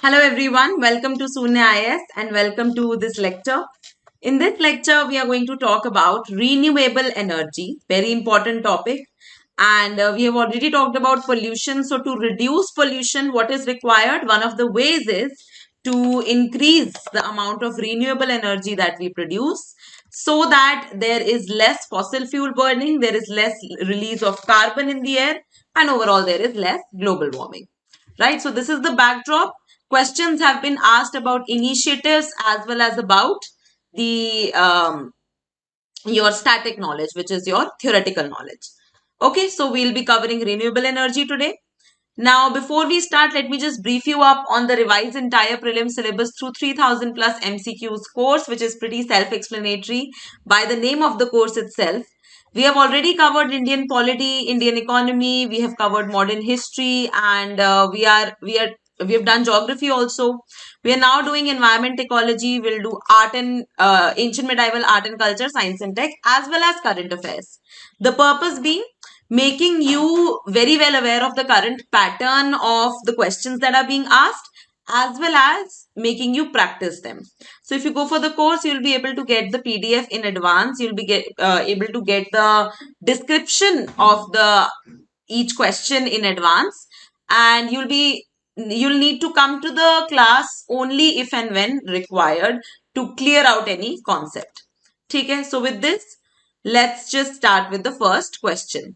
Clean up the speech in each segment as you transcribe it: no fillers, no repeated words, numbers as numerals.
Hello everyone, welcome to Sunya IAS and welcome to this lecture. In this lecture, we are going to talk about renewable energy, very important topic. And we have already talked about pollution. So to reduce pollution, what is required? One of the ways is to increase the amount of renewable energy that we produce so that there is less fossil fuel burning, there is less release of carbon in the air, and overall there is less global warming. Right? So this is the backdrop. Questions have been asked about initiatives as well as about the your static knowledge, which is your theoretical knowledge. Okay, so we'll be covering renewable energy today. Now, before we start, let me just brief you up on the Revise Entire Prelims syllabus through 3000 plus MCQs course, which is pretty self-explanatory by the name of the course itself. We have already covered Indian polity, Indian economy. We have covered modern history, and we have done geography also. We are now doing environment ecology. We'll do art and ancient medieval art and culture, science and tech, as well as current affairs. The purpose being making you very well aware of the current pattern of the questions that are being asked, as well as making you practice them. So if you go for the course, you'll be able to get the PDF in advance. You'll be able to get the description of the each question in advance, and you'll need to come to the class only if and when required to clear out any concept. Okay, so with this, let's just start with the first question.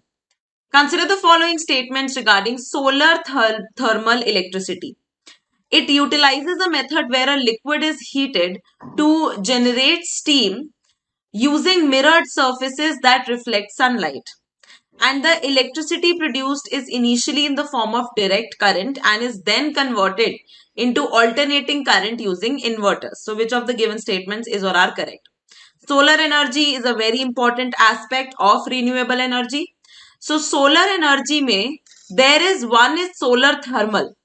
Consider the following statements regarding solar thermal electricity. It utilizes a method where a liquid is heated to generate steam using mirrored surfaces that reflect sunlight. And the electricity produced is initially in the form of direct current and is then converted into alternating current using inverters. So which of the given statements is or are correct? Solar energy is a very important aspect of renewable energy. So solar energy में there is one is solar thermal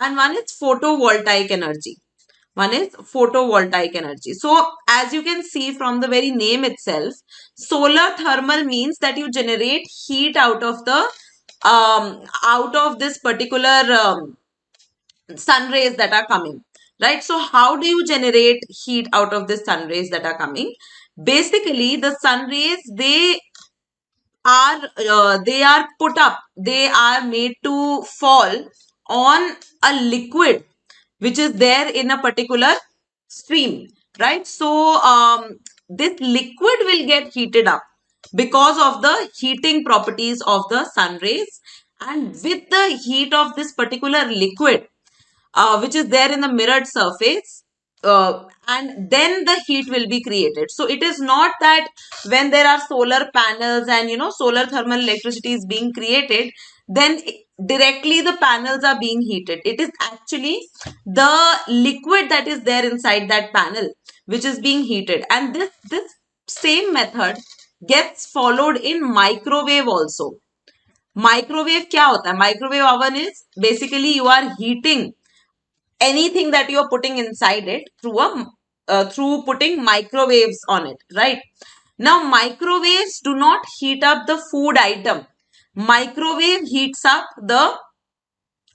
and one is photovoltaic energy. One is photovoltaic energy. So as you can see from the very name itself, solar thermal means that you generate heat out of the out of this particular sun rays that are coming, right? So how do you generate heat out of the sun rays that are coming? Basically, the sun rays, they are put up, they are made to fall on a liquid which is there in a particular stream, right? So this liquid will get heated up because of the heating properties of the sun rays, and with the heat of this particular liquid which is there in the mirrored surface, and then the heat will be created. So it is not that when there are solar panels and solar thermal electricity is being created, then directly the panels are being heated. It is actually the liquid that is there inside that panel which is being heated, and this same method gets followed in microwave also. Microwave क्या होता है? Microwave oven is basically you are heating anything that you are putting inside it through putting microwaves on it, right? Now microwaves do not heat up the food item. Microwave heats up the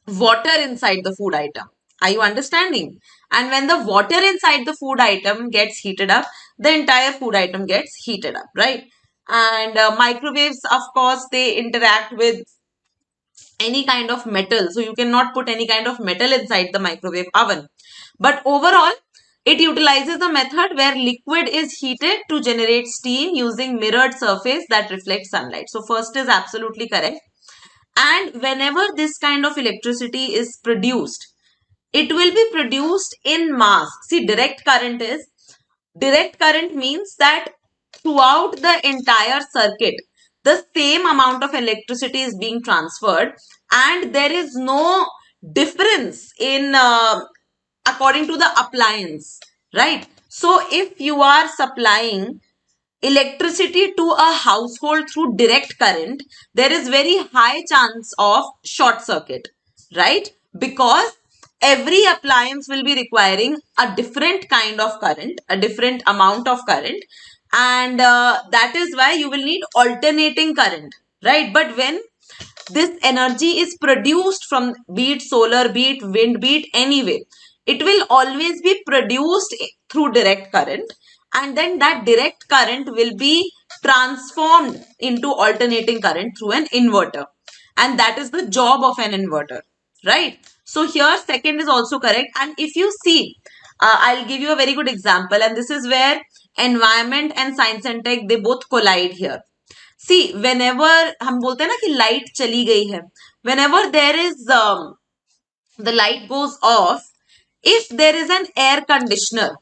water inside the food item. Are you understanding? And when the water inside the food item gets heated up, the entire food item gets heated up, right? And microwaves, of course, they interact with any kind of metal. So you cannot put any kind of metal inside the microwave oven. But overall, it utilizes a method where liquid is heated to generate steam using mirrored surface that reflects sunlight. So first is absolutely correct. And whenever this kind of electricity is produced, it will be produced in mass. See, direct current means that throughout the entire circuit, the same amount of electricity is being transferred, and there is no difference in according to the appliance, right? So if you are supplying electricity to a household through direct current, there is very high chance of short circuit, right? Because every appliance will be requiring a different kind of current, a different amount of current, and that is why you will need alternating current, right? But when this energy is produced from, be it solar, be it wind, be it any way, it will always be produced through direct current, and then that direct current will be transformed into alternating current through an inverter, and that is the job of an inverter, right? So here second is also correct. And if you see, I'll give you a very good example, and this is where environment and science and tech, they both collide here. See, whenever हम बोलते हैं ना कि light चली गई है, whenever there is the light goes off, if there is an air conditioner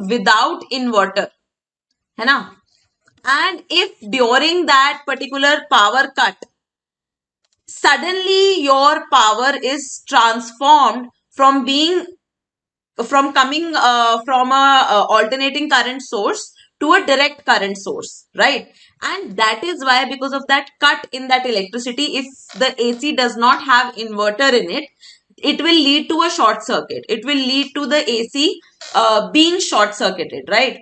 without inverter, है ना, and if during that particular power cut suddenly your power is transformed from being, from coming from a alternating current source to a direct current source, right? And that is why, because of that cut in that electricity, if the AC does not have inverter in it, it will lead to a short circuit. It will lead to the AC being short circuited, right?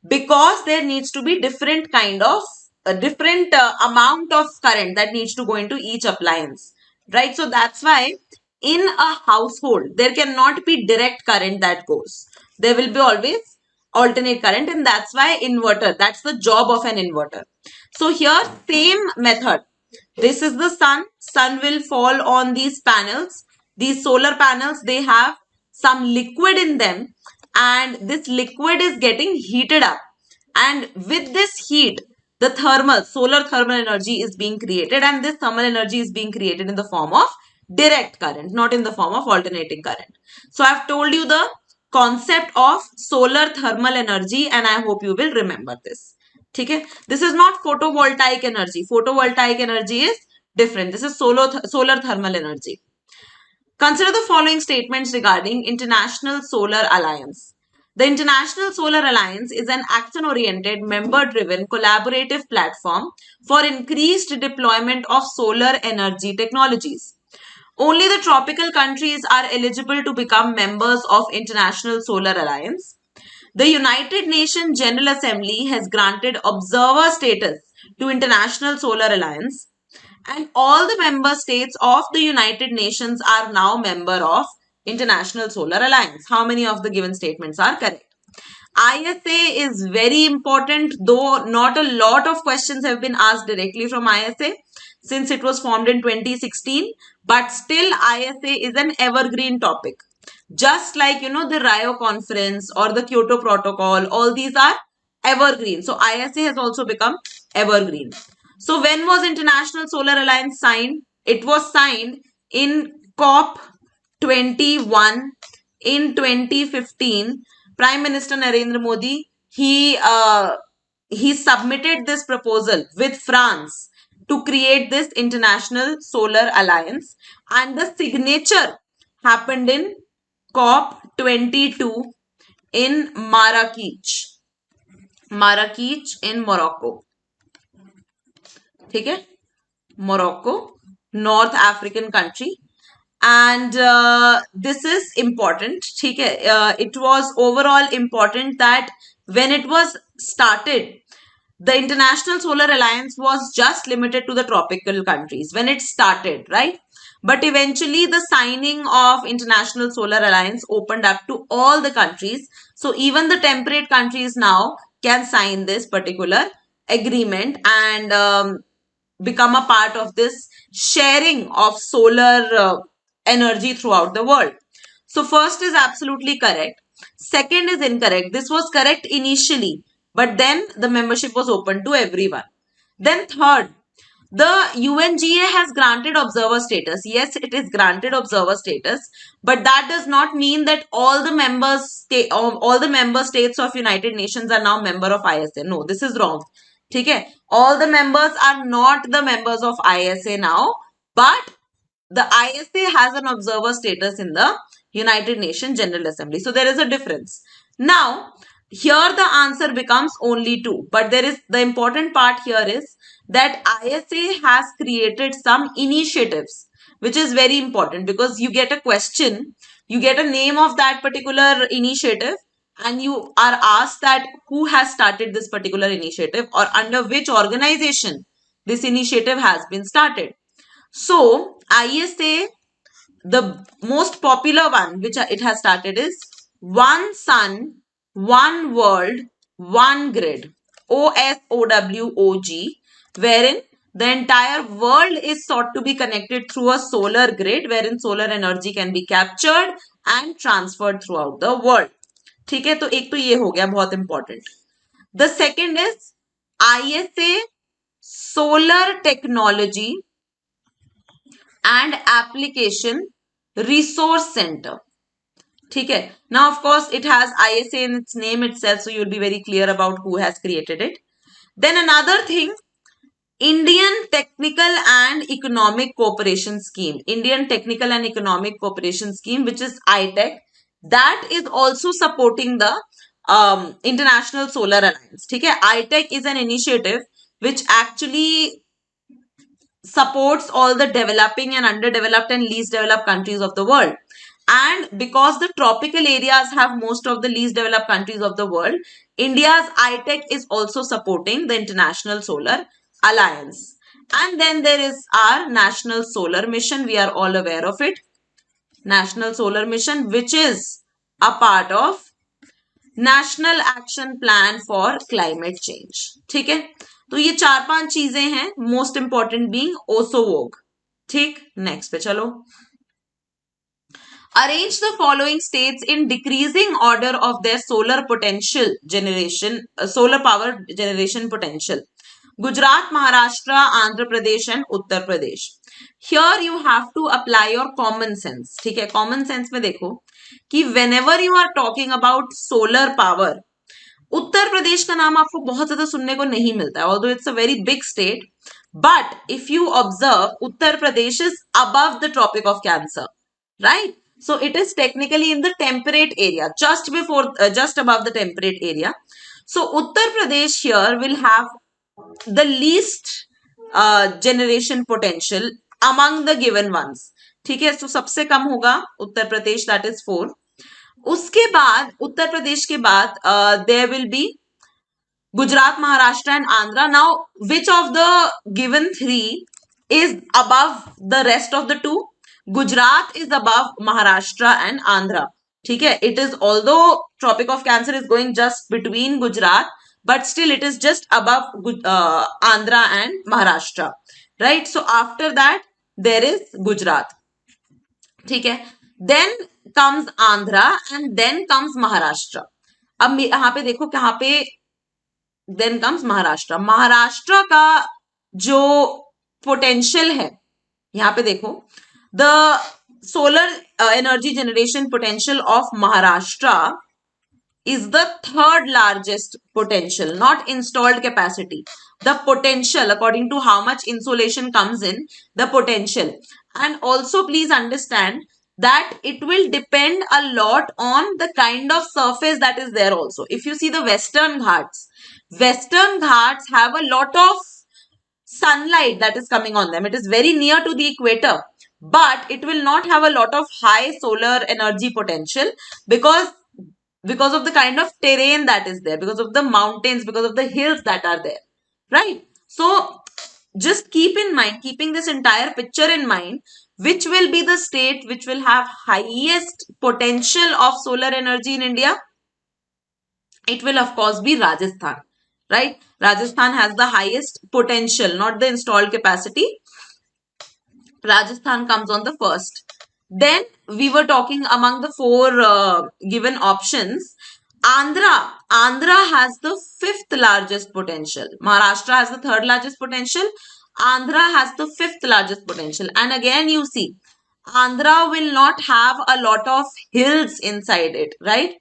Because there needs to be different kind of a different amount of current that needs to go into each appliance, right? So that's why in a household there cannot be direct current that goes. There will be always alternate current, and that's why inverter, that's the job of an inverter. So here same method. This is the sun will fall on these panels. These solar panels, they have some liquid in them, and this liquid is getting heated up, and with this heat the solar thermal energy is being created, and this thermal energy is being created in the form of direct current, not in the form of alternating current. So I've told you the concept of solar thermal energy, and I hope you will remember this. Okay, this is not photovoltaic energy. Photovoltaic energy is different. This is solar thermal energy. Consider the following statements regarding International Solar Alliance. The International Solar Alliance is an action-oriented, member-driven, collaborative platform for increased deployment of solar energy technologies. Only the tropical countries are eligible to become members of International Solar Alliance. The United Nations General Assembly has granted observer status to International Solar Alliance, and all the member states of the United Nations are now member of International Solar Alliance. How many of the given statements are correct? ISA is very important, though not a lot of questions have been asked directly from ISA since it was formed in 2016, but still ISA is an evergreen topic. Just like, the Rio Conference or the Kyoto Protocol, all these are evergreen. So ISA has also become evergreen. So when was International Solar Alliance signed? It was signed in COP 21 in 2015. Prime Minister Narendra Modi, he submitted this proposal with France to create this International Solar Alliance, and the signature happened in COP 22 in Marrakech in Morocco. Okay, Morocco, North African country. And this is important. It was overall important that when it was started, the International Solar Alliance was just limited to the tropical countries when it started, right? But eventually the signing of International Solar Alliance opened up to all the countries. So even the temperate countries now can sign this particular agreement and become a part of this sharing of solar energy throughout the world. So first is absolutely correct. Second is incorrect. This was correct initially, but then the membership was open to everyone. Then third, the UNGA has granted observer status. Yes, it is granted observer status, but that does not mean that all the member states of United Nations are now member of ISA. No, this is wrong. Okay, all the members are not the members of ISA now, but the ISA has an observer status in the United Nations General Assembly. So there is a difference. Now, here the answer becomes only two. But there is the important part here is that ISA has created some initiatives, which is very important because you get a question, you get a name of that particular initiative, and you are asked that who has started this particular initiative or under which organization this initiative has been started. So ISA, the most popular one which it has started is One Sun, One World, One Grid, OSOWOG, wherein the entire world is sought to be connected through a solar grid wherein solar energy can be captured and transferred throughout the world. ठीक है, तो एक तो ये हो गया बहुत important. The second is ISA Solar Technology and Application Resource Center. ठीक है. Now of course it has ISA in its name itself, so you'll be very clear about who has created it. Then another thing, Indian Technical and Economic Cooperation Scheme. Indian Technical and Economic Cooperation Scheme, which is ITEC, that is also supporting the International Solar Alliance. ठीक है. ITEC is an initiative which actually supports all the developing and underdeveloped and least developed countries of the world. And because the tropical areas have most of the least developed countries of the world, India's ITEC is also supporting the International Solar Alliance. And then there is our National Solar Mission. We are all aware of it. National Solar Mission, which is a part of National Action Plan for Climate Change. ठीक है. तो ये 4-5 चीजें हैं, most important being ओसोवोग. ठीक. Next पे चलो. Arrange the following states in decreasing order of their solar potential generation, solar power generation potential. Gujarat, Maharashtra, Andhra Pradesh and Uttar Pradesh. Here you have to apply your common sense. ठीक है. Common sense में देखो कि whenever you are talking about solar power, Uttar Pradesh का नाम आपको बहुत ज्यादा सुनने को नहीं मिलता है, although it's a very big state, but if you observe, Uttar Pradesh is above the Tropic of Cancer, right? So it is technically in the temperate area, just above the temperate area. So Uttar Pradesh here will have the least generation potential among the given ones. ठीक है. So सबसे कम होगा Uttar Pradesh, that is 4. उसके बाद उत्तर प्रदेश के बाद there will be Gujarat, Maharashtra and Andhra. Now which of the given 3 is above the rest of the 2? Gujarat is above Maharashtra and Andhra. ठीक है. It is, although Tropic of Cancer is going just between Gujarat, but still it is just above Andhra and Maharashtra, right? So after that there is Gujarat. ठीक है. Then comes Andhra and then comes Maharashtra. अब यहाँ पे देखो कहाँ पे then comes Maharashtra. Maharashtra का जो पोटेंशियल है, यहाँ पे देखो, the solar energy generation potential of Maharashtra is the 3rd largest potential, not installed capacity. The potential, according to how much insolation comes in, the potential. And also please understand that it will depend a lot on the kind of surface that is there also. If you see the Western Ghats have a lot of sunlight that is coming on them. It is very near to the equator, but it will not have a lot of high solar energy potential because of the kind of terrain that is there, because of the mountains, because of the hills that are there, right? So just keep in mind, keeping this entire picture in mind, which will be the state which will have highest potential of solar energy in India? It will of course be Rajasthan, right? Rajasthan has the highest potential, not the installed capacity. Rajasthan comes on the first. Then we were talking among the 4 given options. Andhra has the 5th largest potential. Maharashtra has the 3rd largest potential. Andhra has the 5th largest potential. And again you see, Andhra will not have a lot of hills inside it, right?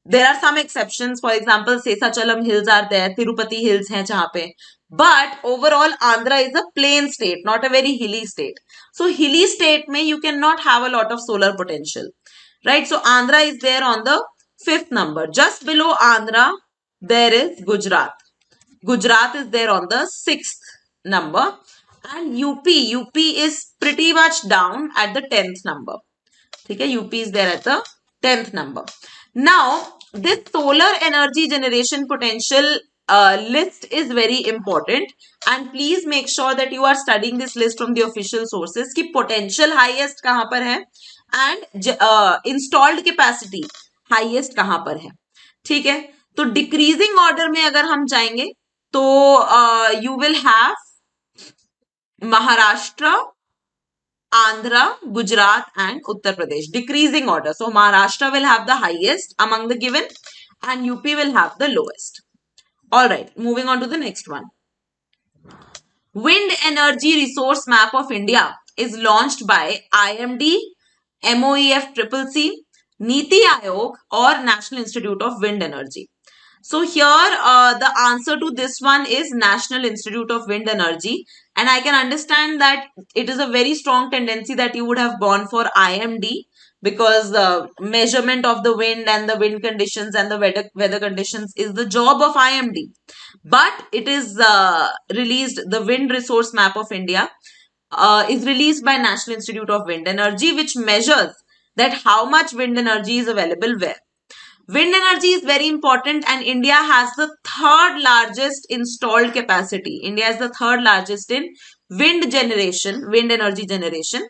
There are some exceptions. For example, Sesachalam hills are there, Tirupati hills hain jahan pe. But overall, Andhra is a plain state, not a very hilly state. So hilly state mein you cannot have a lot of solar potential, right? So Andhra is there on the 5th number. Just below Andhra, there is Gujarat. Gujarat is there on the 6th number. And UP is pretty much down at the 10th number. Okay, UP is there at the 10th number. Now, this solar energy generation potential list is very important, and please make sure that you are studying this list from the official sources कि potential highest कहाँ पर है and installed capacity highest कहाँ पर है. ठीक है, तो decreasing order में अगर हम जाएंगे तो you will have Maharashtra, Andhra, Gujarat and Uttar Pradesh. Decreasing order. So Maharashtra will have the highest among the given and UP will have the lowest. Alright, moving on to the next one. Wind Energy Resource Map of India is launched by IMD, MOEF NITI Aayog or National Institute of Wind Energy. So here the answer to this one is National Institute of Wind Energy, and I can understand that it is a very strong tendency that you would have gone for IMD because the measurement of the wind and the wind conditions and the weather conditions is the job of IMD. But it is released, the Wind Resource Map of India is released by National Institute of Wind Energy, which measures that how much wind energy is available where. Wind energy is very important, and India has the third largest installed capacity. India is the third largest in wind generation, wind energy generation.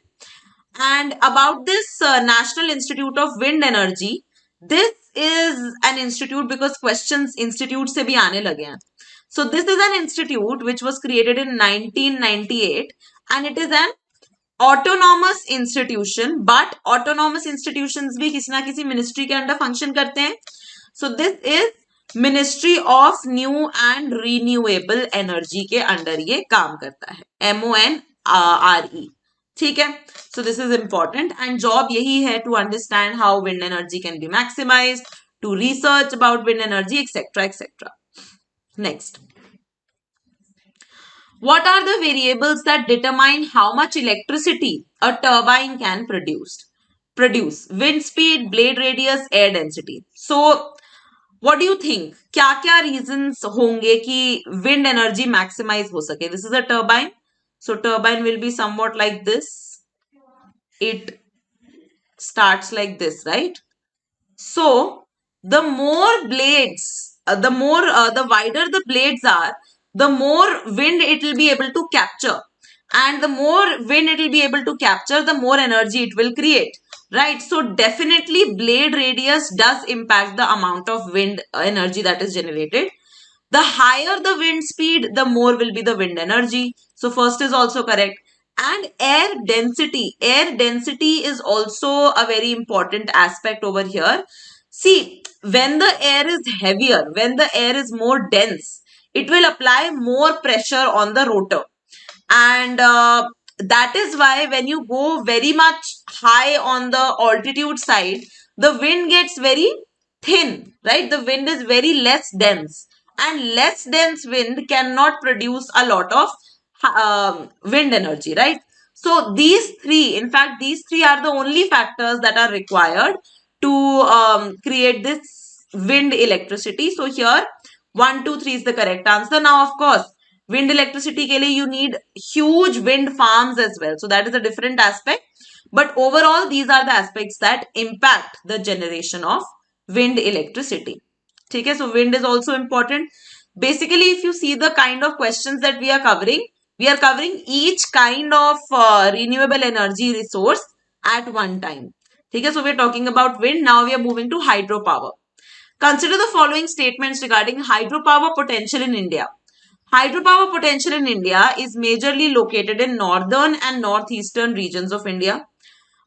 And about this National Institute of Wind Energy, this is an institute because questions institute se bhi aane lage hain. So this is an institute which was created in 1998 and it is an autonomous institution, but autonomous institutions bhi kisi na kisi ministry ke under function karte hain. So this is Ministry of New and Renewable Energy के under ये काम करता है, MONRE. ठीक है, so this is important and job यही है to understand how wind energy can be maximized, to research about wind energy, etc. etc. Next, what are the variables that determine how much electricity a turbine can produce? Wind speed, blade radius, air density. So what do you think? क्या क्या reasons होंगे कि wind energy maximize हो सके? This is a turbine. So turbine will be somewhat like this. It starts like this, right? So the more blades, the wider the blades are, the more wind it will be able to capture. And the more wind it will be able to capture, the more energy it will create. Right, so definitely blade radius does impact the amount of wind energy that is generated. The higher the wind speed, the more will be the wind energy. So first is also correct. And air density is also a very important aspect over here. See, when the air is heavier, when the air is more dense, it will apply more pressure on the rotor. And that is why when you go very much high on the altitude side, the wind gets very thin, right? The wind is very less dense, and less dense wind cannot produce a lot of wind energy, right? So these three, in fact, these three are the only factors that are required to create this wind electricity. So here 1, 2, 3 is the correct answer. Now, of course, wind electricity ke liye you need huge wind farms as well. So that is a different aspect. But overall, these are the aspects that impact the generation of wind electricity. Okay, so wind is also important. Basically, if you see the kind of questions that we are covering each kind of renewable energy resource at one time. Okay, so we are talking about wind. Now we are moving to hydropower. Consider the following statements regarding hydropower potential in India. Hydropower potential in India is majorly located in northern and northeastern regions of India.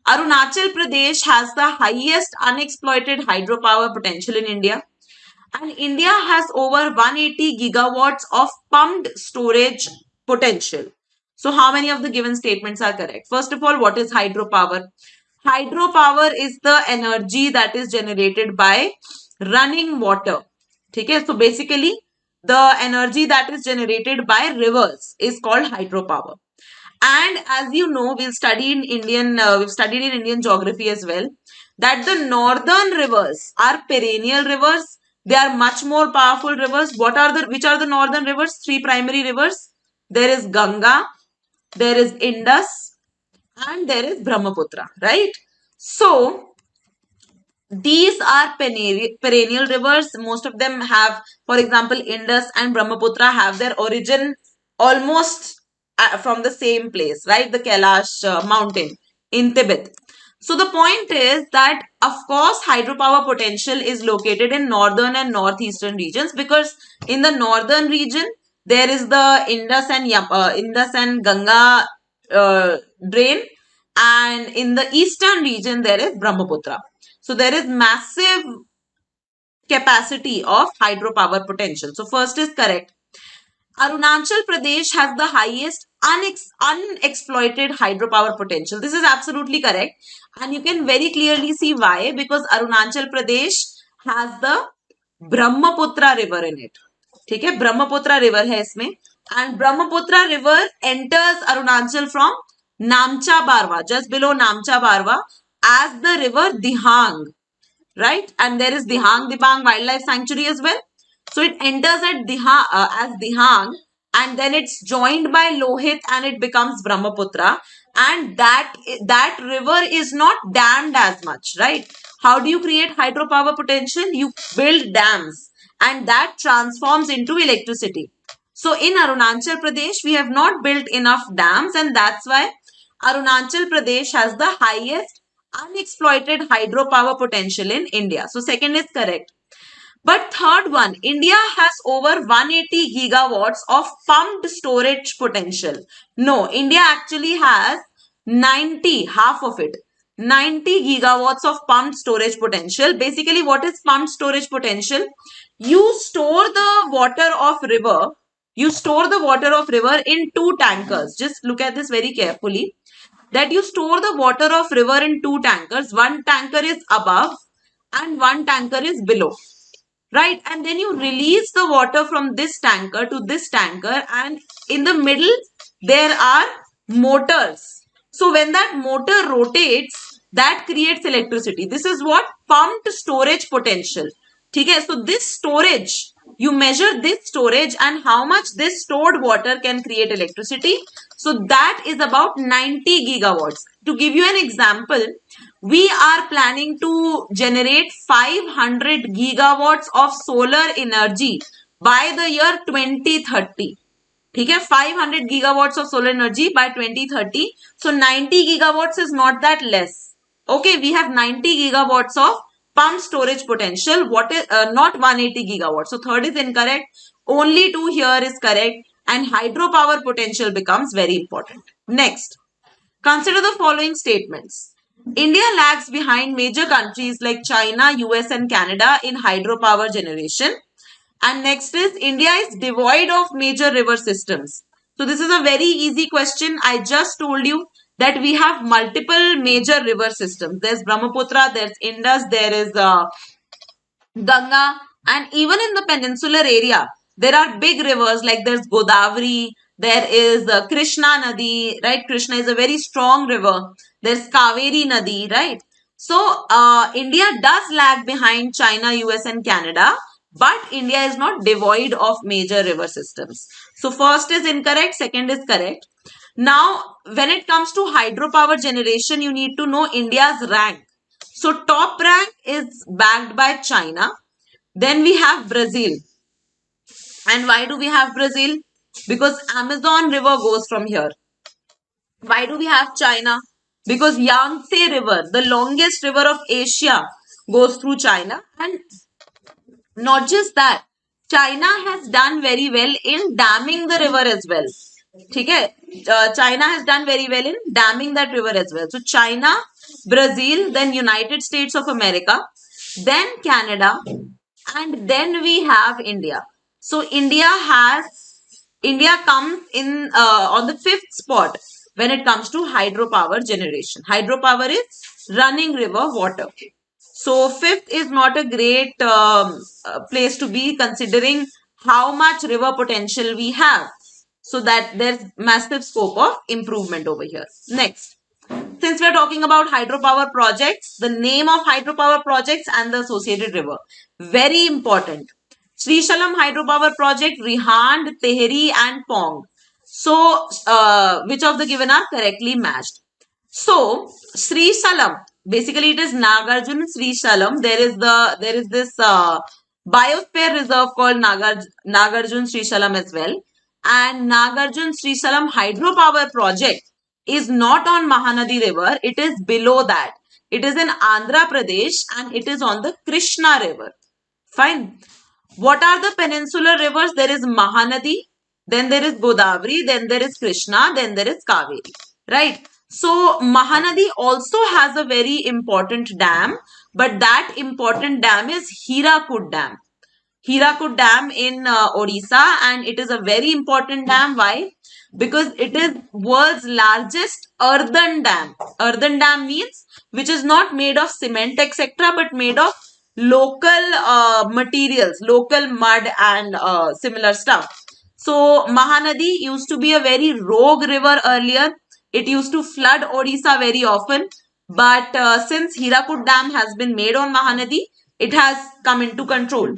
Arunachal Pradesh has the highest unexploited hydropower potential in India. And India has over 180 gigawatts of pumped storage potential. So how many of the given statements are correct? First of all, what is hydropower? Hydropower is the energy that is generated by running water. Okay, so basically the energy that is generated by rivers is called hydropower. And as you know, we've studied in Indian geography as well, that the northern rivers are perennial rivers. They are much more powerful rivers. Which are the northern rivers? Three primary rivers. There is Ganga, there is Indus, and there is Brahmaputra, right? So these are perennial rivers. Most of them have, for example, Indus and Brahmaputra have their origin almost from the same place, right? The Kailash mountain in Tibet. So the point is that, of course, hydropower potential is located in northern and northeastern regions, because in the northern region, there is the Indus and Ganga drain, and in the eastern region, there is Brahmaputra. So there is massive capacity of hydropower potential. So first is correct. Arunachal Pradesh has the highest unexploited hydropower potential. This is absolutely correct. And you can very clearly see why. Because Arunachal Pradesh has the Brahmaputra river in it. ठीक है, Brahmaputra river है इसमें, and Brahmaputra river enters Arunachal from Namcha Barwa, just below नामचा बारवा, as the river Dihang, right? And there is Dihang Dibang Wildlife Sanctuary as well. So it enters at Dihang as Dihang, and then it's joined by Lohit and it becomes Brahmaputra. And that river is not dammed as much, right? How do you create hydropower potential? You build dams, and that transforms into electricity. So in Arunachal Pradesh, we have not built enough dams, and that's why Arunachal Pradesh has the highest unexploited hydropower potential in India. So second is correct. But third one, India has over 180 gigawatts of pumped storage potential. No, India actually has 90, half of it. 90 gigawatts of pumped storage potential. Basically, what is pumped storage potential? You store the water of river. You store the water of river in two tankers. Just look at this very carefully. That you store the water of river in two tankers. One tanker is above and one tanker is below, right? And then you release the water from this tanker to this tanker, and in the middle there are motors. So when that motor rotates, that creates electricity. This is what pumped storage potential. Okay, so this storage, you measure this storage and how much this stored water can create electricity. So that is about 90 gigawatts. To give you an example, we are planning to generate 500 gigawatts of solar energy by the year 2030. ठीक है, 500 gigawatts of solar energy by 2030. So 90 gigawatts is not that less. Okay, we have 90 gigawatts of pump storage potential. What is not 180 gigawatts? So third is incorrect. Only two here is correct, and hydropower potential becomes very important. Next, consider the following statements. India lags behind major countries like China, US, and Canada in hydropower generation. And next is, India is devoid of major river systems. So this is a very easy question. I just told you that we have multiple major river systems. There's Brahmaputra, there's Indus, there is Ganga, and even in the peninsular area, there are big rivers like there's Godavari, there is Krishna Nadi, right? Krishna is a very strong river. There's Kaveri Nadi, right? So India does lag behind China, US, and Canada, but India is not devoid of major river systems. So first is incorrect, second is correct. Now, when it comes to hydropower generation, you need to know India's rank. So top rank is backed by China. Then we have Brazil. And why do we have Brazil? Because Amazon river goes from here. Why do we have China? Because Yangtze river, the longest river of Asia, goes through China. And not just that, China has done very well in damming the river as well. Okay? China has done very well in damming that river as well. So China, Brazil, then United States of America, then Canada, and then we have India. So India comes in on the fifth spot when it comes to hydropower generation. Hydropower is running river water. So fifth is not a great place to be, considering how much river potential we have. So that there's massive scope of improvement over here. Next, since we are talking about hydropower projects, the name of hydropower projects and the associated river. Very important. Srishalam hydropower project, Rihand, Tehri, and Pong. So, which of the given are correctly matched? So, Srishalam, basically it is Nagarjun Srishalam. There is this biosphere reserve called Nagarjun Srishalam as well. And Nagarjun Srishalam hydropower project is not on Mahanadi river. It is below that. It is in Andhra Pradesh and it is on the Krishna river. Fine. What are the peninsular rivers? There is Mahanadi, then there is Godavari, then there is Krishna, then there is Kaveri. Right? So Mahanadi also has a very important dam, but that important dam is Hirakud Dam. Hirakud Dam in Odisha, and it is a very important dam. Why? Because it is world's largest earthen dam. Earthen dam means which is not made of cement etc., but made of local materials, local mud and similar stuff. So Mahanadi used to be a very rogue river earlier. It used to flood Odisha very often. But since Hirakud Dam has been made on Mahanadi, it has come into control.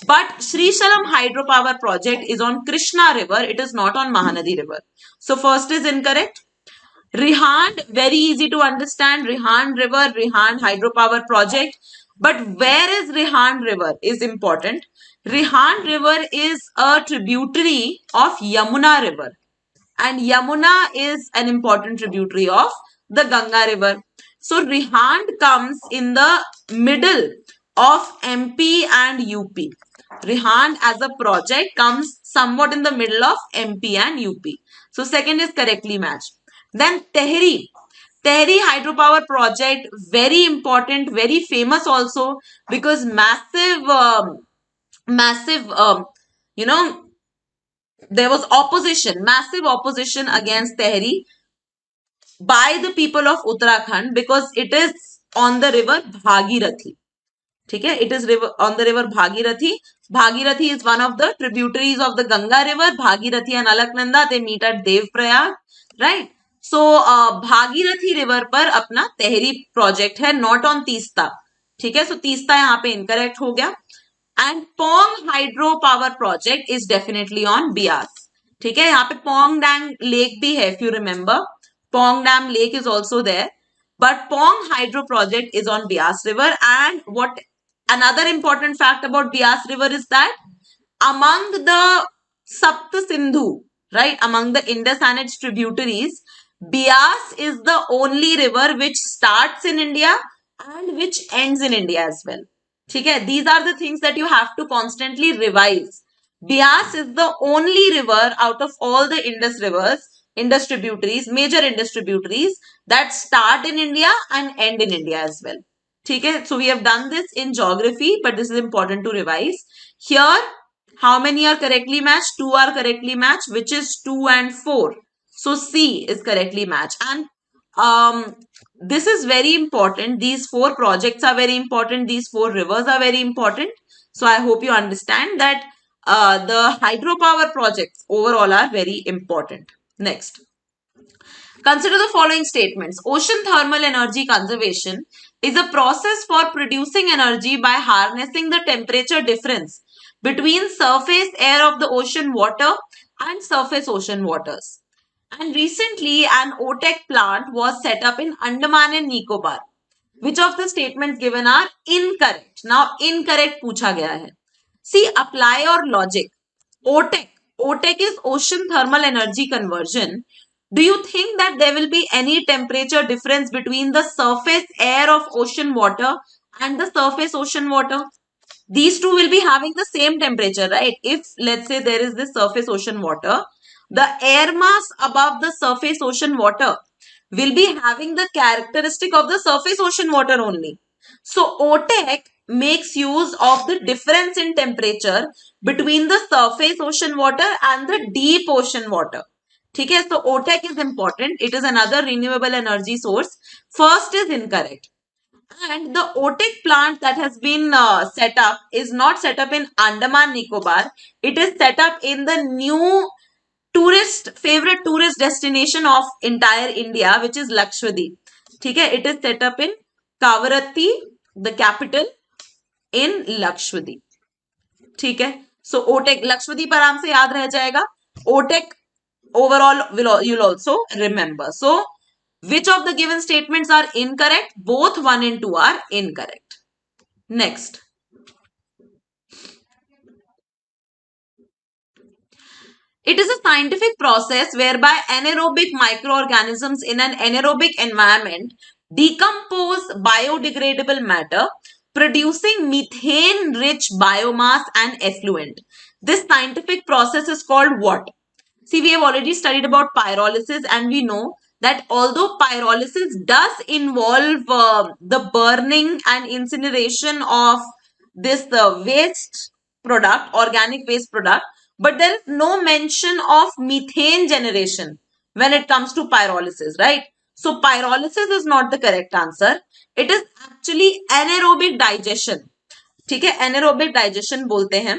But Srishalam hydropower project is on Krishna river. It is not on Mahanadi river. So first is incorrect. Rihand, very easy to understand. Rihand river, Rihand hydropower project. But where is Rihand river is important. Rihand river is a tributary of Yamuna river. And Yamuna is an important tributary of the Ganga river. So Rihand comes in the middle of MP and UP. Rihand as a project comes somewhat in the middle of MP and UP. So second is correctly matched. Then Tehri. Tehri hydropower project, very important, very famous also because massive, you know, there was opposition, massive opposition against Tehri by the people of Uttarakhand because it is on the river Bhagirathi. Okay, it is on the river Bhagirathi. Bhagirathi is one of the tributaries of the Ganga river. Bhagirathi and Alaknanda, they meet at Devprayag, right? So Bhagirathi river पर अपना Tehri project है, not on Teesta. ठीक है, so Teesta यहाँ पे incorrect हो गया. And Pong hydro power project is definitely on Bias. ठीक है, यहाँ पे Pong Dam Lake भी है, if you remember. Pong Dam Lake is also there. But Pong hydro project is on Bias river. And what another important fact about Bias river is that among the Sapta Sindhu, right, among the Indus and its tributaries, Bias is the only river which starts in India and which ends in India as well. Okay, these are the things that you have to constantly revise. Bias is the only river out of all the Indus rivers, Indus tributaries, major Indus tributaries that start in India and end in India as well. Okay, so we have done this in geography, but this is important to revise. Here, how many are correctly matched? 2 are correctly matched, which is 2 and 4. So C is correctly matched. And this is very important. These 4 projects are very important. These 4 rivers are very important. So I hope you understand that the hydropower projects overall are very important. Next. Consider the following statements. Ocean thermal energy conservation is a process for producing energy by harnessing the temperature difference between surface air of the ocean water and surface ocean waters. And recently, an OTEC plant was set up in Andaman and Nicobar. Which of the statements given are incorrect? Now, incorrect पूछा गया है. See, apply your logic. OTEC. OTEC is Ocean Thermal Energy Conversion. Do you think that there will be any temperature difference between the surface air of ocean water and the surface ocean water? These two will be having the same temperature, right? If let's say there is this surface ocean water, the air mass above the surface ocean water will be having the characteristic of the surface ocean water only. So OTEC makes use of the difference in temperature between the surface ocean water and the deep ocean water. ठीक है, so OTEC is important. It is another renewable energy source. First is incorrect. And the OTEC plant that has been set up is not set up in Andaman Nicobar. It is set up in the new favorite tourist destination of entire India, which is Lakshadweep. ठीक है, it is set up in Kavaratti, the capital in Lakshadweep. ठीक है, so OTEC Lakshadweep आराम से याद रह जाएगा. OTEC overall you'll also remember. So Which of the given statements are incorrect? Both 1 and 2 are incorrect. Next. It is a scientific process whereby anaerobic microorganisms in an anaerobic environment decompose biodegradable matter, producing methane-rich biomass and effluent. This scientific process is called what? See, we have already studied about pyrolysis, and we know that although pyrolysis does involve the burning and incineration of this waste product, organic waste product, but there is no mention of methane generation when it comes to pyrolysis, right? So pyrolysis is not the correct answer. It is actually anaerobic digestion. ठीक है, anaerobic digestion बोलते हैं.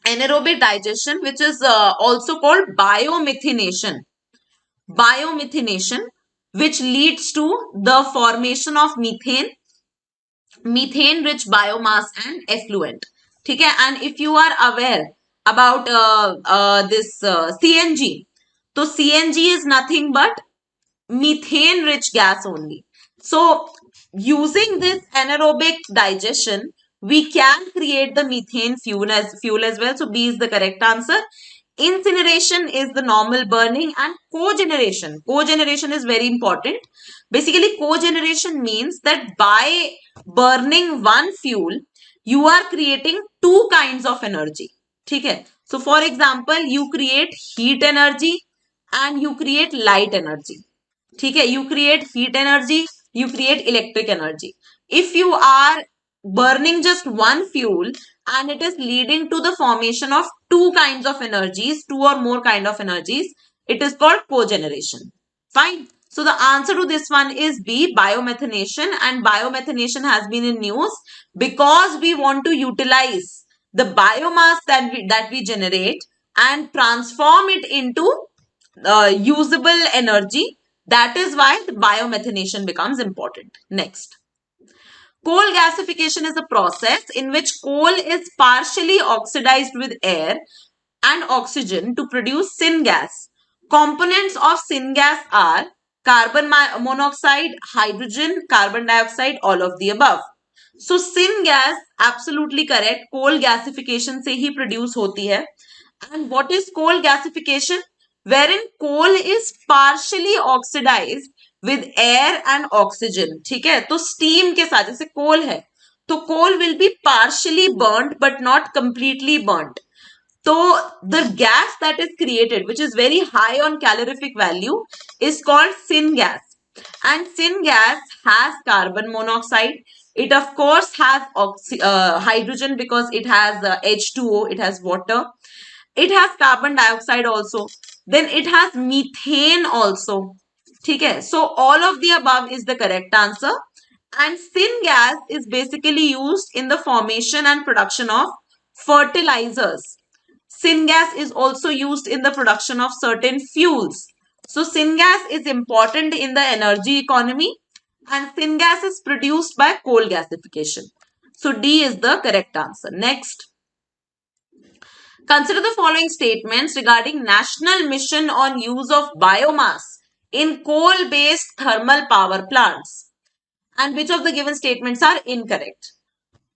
Anaerobic digestion, which is also called biomethanation. Biomethanation, which leads to the formation of methane, methane-rich biomass and effluent. Okay, and if you are aware about this CNG, so CNG is nothing but methane-rich gas only. So, using this anaerobic digestion, we can create the methane fuel as well. So, B is the correct answer. Incineration is the normal burning, and cogeneration. Cogeneration is very important. Basically, cogeneration means that by burning one fuel, you are creating two kinds of energy. Okay? So, for example, you create heat energy and you create light energy. ठीक है, you create heat energy, you create electric energy. If you are burning just one fuel and it is leading to the formation of two kinds of energies, two or more kind of energies, it is called cogeneration. Fine. So the answer to this one is B, biomethanation, and biomethanation has been in news because we want to utilize the biomass that we generate and transform it into usable energy. That is why the biomethanation becomes important. Next. Coal gasification is a process in which coal is partially oxidized with air and oxygen to produce syngas. Components of syngas are carbon monoxide, hydrogen, carbon dioxide, all of the above. So syngas, absolutely correct, coal gasification से ही produce होती है. And what is coal gasification? Wherein coal is partially oxidized with air and oxygen. ठीक है, तो steam के साथ, जैसे coal है, तो coal will be partially burnt but not completely burnt. So the gas that is created, which is very high on calorific value, is called syngas. And syngas has carbon monoxide. It of course has hydrogen because it has H2O, it has water. It has carbon dioxide also. Then it has methane also. Okay, so all of the above is the correct answer. And syngas is basically used in the formation and production of fertilizers. Syngas is also used in the production of certain fuels. So syngas is important in the energy economy, and syngas is produced by coal gasification. So D is the correct answer. Next. Consider the following statements regarding national mission on use of biomass in coal-based thermal power plants, and which of the given statements are incorrect.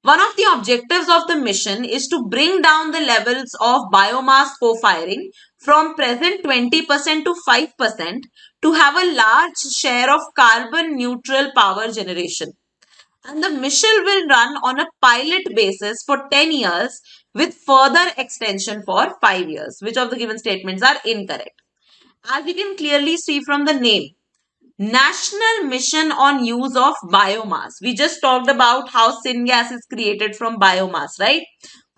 One of the objectives of the mission is to bring down the levels of biomass co-firing from present 20% to 5% to have a large share of carbon neutral power generation. And the mission will run on a pilot basis for 10 years with further extension for 5 years. Which of the given statements are incorrect? As you can clearly see from the name, National Mission on Use of Biomass. We just talked about how syngas is created from biomass, right?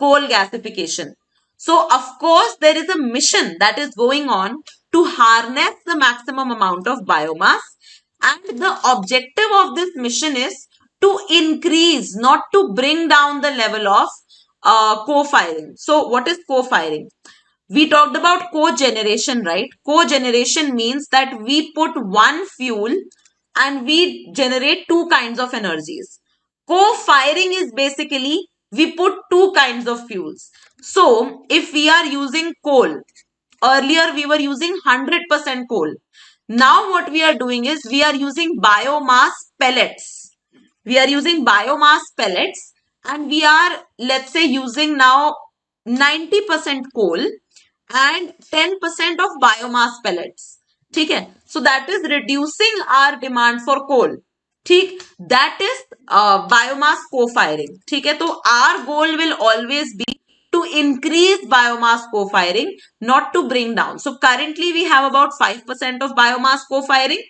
Coal gasification. So, of course, there is a mission that is going on to harness the maximum amount of biomass. And the objective of this mission is to increase, not to bring down the level of co-firing. So, what is co-firing? We talked about cogeneration, right? Cogeneration means that we put one fuel and we generate two kinds of energies. Co-firing is basically we put two kinds of fuels. So if we are using coal, earlier we were using 100% coal. Now what we are doing is we are using biomass pellets. We are using biomass pellets, and we are, let's say, using now 90% coal and 10% of biomass pellets. Okay, so that is reducing our demand for coal. ठीक, that is biomass co-firing. ठीक है, तो our goal will always be to increase biomass co-firing, not to bring down. So currently we have about 5% of biomass co-firing.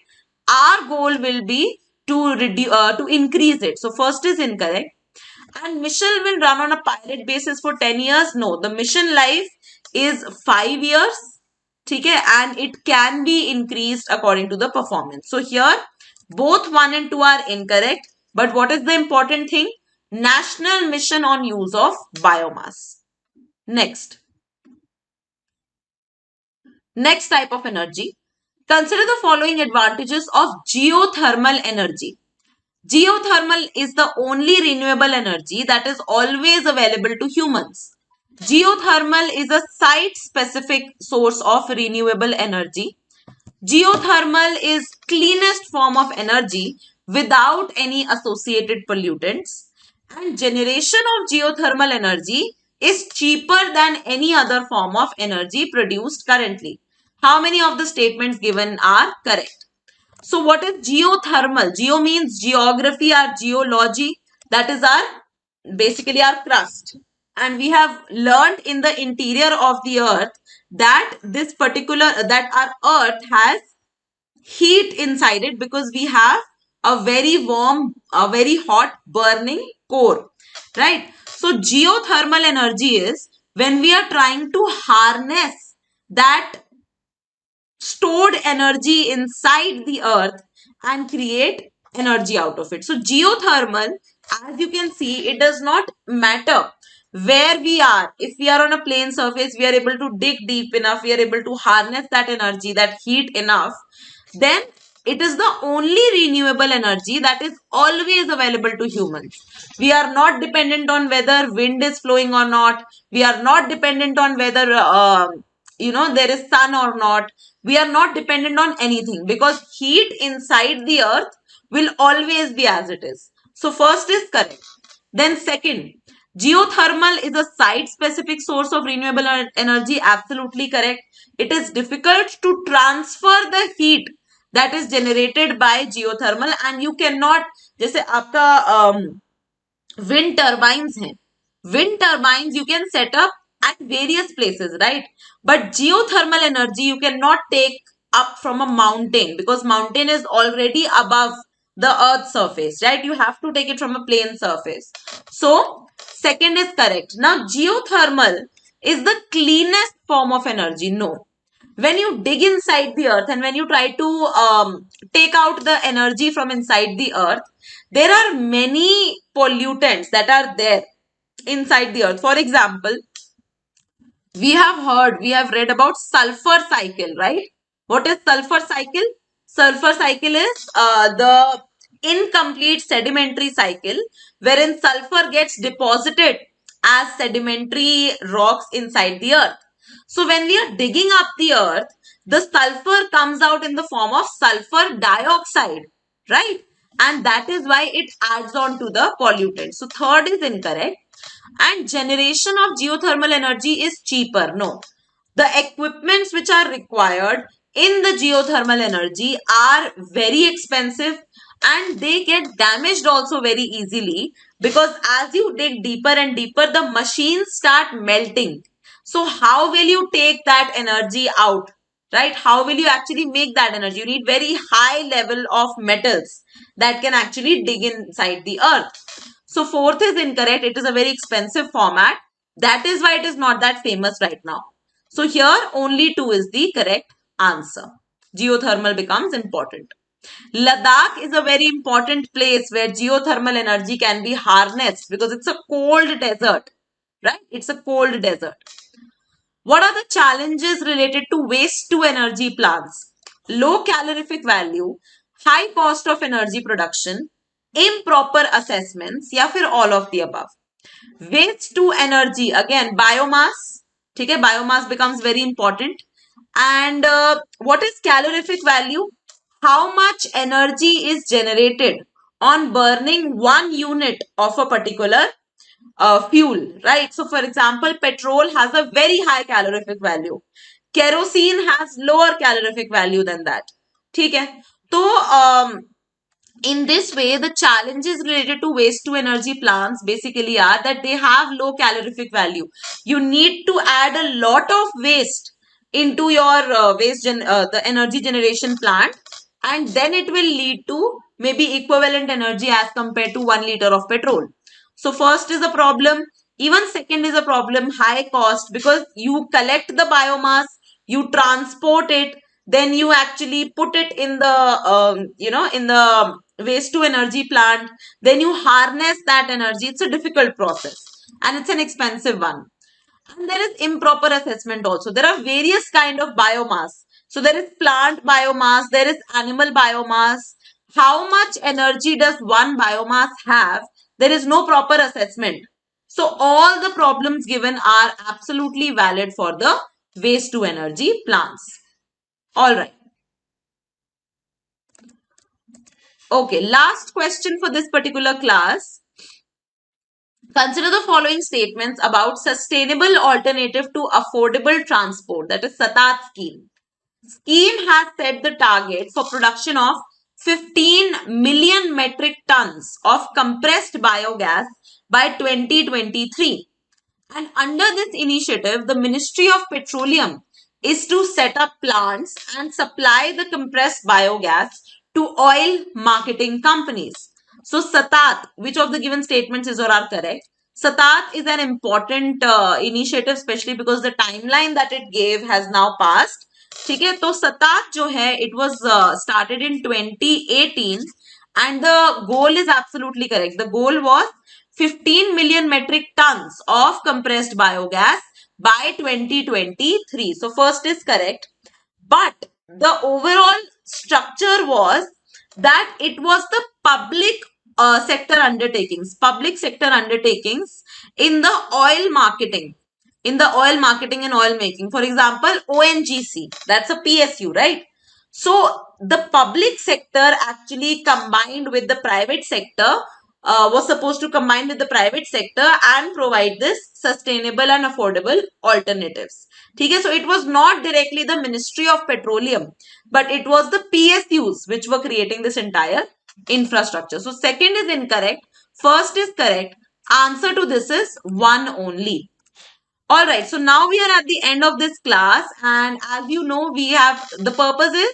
Our goal will be to increase it. So first is incorrect. And mission will run on a pilot basis for 10 years. No, the mission life is 5 years. Okay, and it can be increased according to the performance. So here both 1 and 2 are incorrect. But what is the important thing? National mission on use of biomass. Next type of energy. Consider the following advantages of geothermal energy. Geothermal is the only renewable energy that is always available to humans. Geothermal is a site-specific source of renewable energy. Geothermal is cleanest form of energy without any associated pollutants. And generation of geothermal energy is cheaper than any other form of energy produced currently. How many of the statements given are correct? So what is geothermal? Geo means geography or geology. That is basically our crust. And we have learned in the interior of the earth that our earth has heat inside it because we have a very warm, a very hot burning core, right? So geothermal energy is when we are trying to harness that stored energy inside the earth and create energy out of it. So geothermal, as you can see, it does not matter where we are. If we are on a plane surface, we are able to dig deep enough, we are able to harness that energy, that heat enough, then it is the only renewable energy that is always available to humans. We are not dependent on whether wind is flowing or not. We are not dependent on whether there is sun or not. We are not dependent on anything because heat inside the earth will always be as it is. So first is correct. Then second, geothermal is a site specific source of renewable energy. Absolutely correct. It is difficult to transfer the heat that is generated by geothermal, and you cannot, जैसे आपका wind turbines हैं. Wind turbines you can set up at various places, right? But geothermal energy you cannot take up from a mountain because mountain is already above the earth's surface, right? You have to take it from a plane surface. So second is correct. Now geothermal is the cleanest form of energy. No. When you dig inside the earth and when you try to take out the energy from inside the earth, there are many pollutants that are there inside the earth. For example, we have read about sulfur cycle, right? What is sulfur cycle? Sulfur cycle is the incomplete sedimentary cycle wherein sulfur gets deposited as sedimentary rocks inside the earth. So when we are digging up the earth, the sulfur comes out in the form of sulfur dioxide, right? And that is why it adds on to the pollutant. So third is incorrect. And generation of geothermal energy is cheaper. No. The equipments which are required in the geothermal energy are very expensive and they get damaged also very easily because as you dig deeper and deeper, the machines start melting. So how will you take that energy out? Right? How will you actually make that energy? You need very high level of metals that can actually dig inside the earth. So fourth is incorrect. It is a very expensive format. That is why it is not that famous right now. So here only 2 is the correct answer. Geothermal becomes important. Ladakh is a very important place where geothermal energy can be harnessed because it's a cold desert, right? It's a cold desert. What are the challenges related to waste to energy plants? Low calorific value, high cost of energy production, improper assessments, या फिर all of the above. Waste to energy, again biomass, ठीक है, biomass becomes very important. And what is calorific value? How much energy is generated on burning 1 unit of a particular fuel, right? So, for example, petrol has a very high calorific value. Kerosene has lower calorific value than that. ठीक है? तो in this way, the challenges related to waste to energy plants basically are that they have low calorific value. You need to add a lot of waste into your the energy generation plant, and then it will lead to maybe equivalent energy as compared to 1 liter of petrol. So first is a problem. Even second is a problem, high cost, because you collect the biomass, you transport it, then you actually put it in the in the waste to energy plant, then you harness that energy. It's a difficult process and it's an expensive one. And there is improper assessment also. There are various kind of biomass. So there is plant biomass, there is animal biomass. How much energy does one biomass have? There is no proper assessment. So all the problems given are absolutely valid for the waste to energy plants. All right. Okay, last question for this particular class. Consider the following statements about sustainable alternative to affordable transport, that is Satat scheme. Scheme has set the target for production of 15 million metric tons of compressed biogas by 2023. And under this initiative, the Ministry of Petroleum is to set up plants and supply the compressed biogas to oil marketing companies. So, Satat, which of the given statements is or are correct? Satat is an important initiative, especially because the timeline that it gave has now passed. ठीक है, तो सतात जो है, it was started in 2018 and the goal is absolutely correct. The goal was 15 million metric tons of compressed biogas by 2023. So first is correct. But the overall structure was that it was the public sector undertakings in the oil marketing, and oil making. For example, ONGC, that's a PSU, right? So the public sector actually combined with the private sector was supposed to combine with the private sector and provide this sustainable and affordable alternatives. Okay, so it was not directly the Ministry of Petroleum, but it was the PSUs which were creating this entire infrastructure. So second is incorrect, first is correct. Answer to this is one only. All right, so now we are at the end of this class, and as you know, we have the purpose is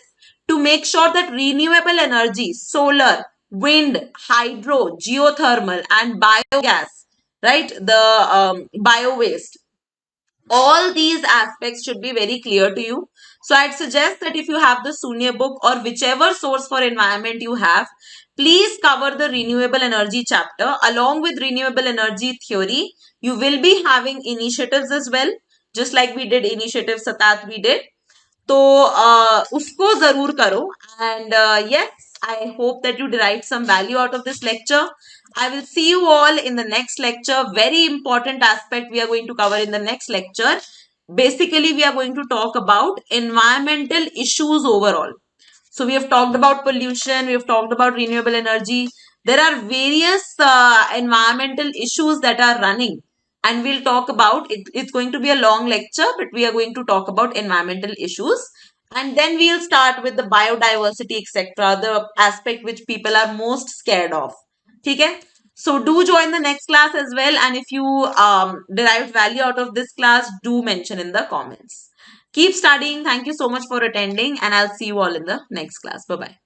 to make sure that renewable energy, solar, wind, hydro, geothermal, and biogas, right? The bio waste, all these aspects should be very clear to you. So I'd suggest that if you have the Sunya book or whichever source for environment you have, please cover the renewable energy chapter along with renewable energy theory. You will be having initiatives as well, just like we did initiative Satat we did. तो उसको जरूर करो. And yes, I hope that you derived some value out of this lecture. I will see you all in the next lecture. Very important aspect we are going to cover in the next lecture. Basically, we are going to talk about environmental issues overall. So we have talked about pollution, we have talked about renewable energy. There are various environmental issues that are running, and we'll talk about it. It's going to be a long lecture, but we are going to talk about environmental issues. And then we'll start with the biodiversity, etc., the aspect which people are most scared of. Okay? So do join the next class as well. And if you derived value out of this class, do mention in the comments. Keep studying. Thank you so much for attending, and I'll see you all in the next class. Bye-bye.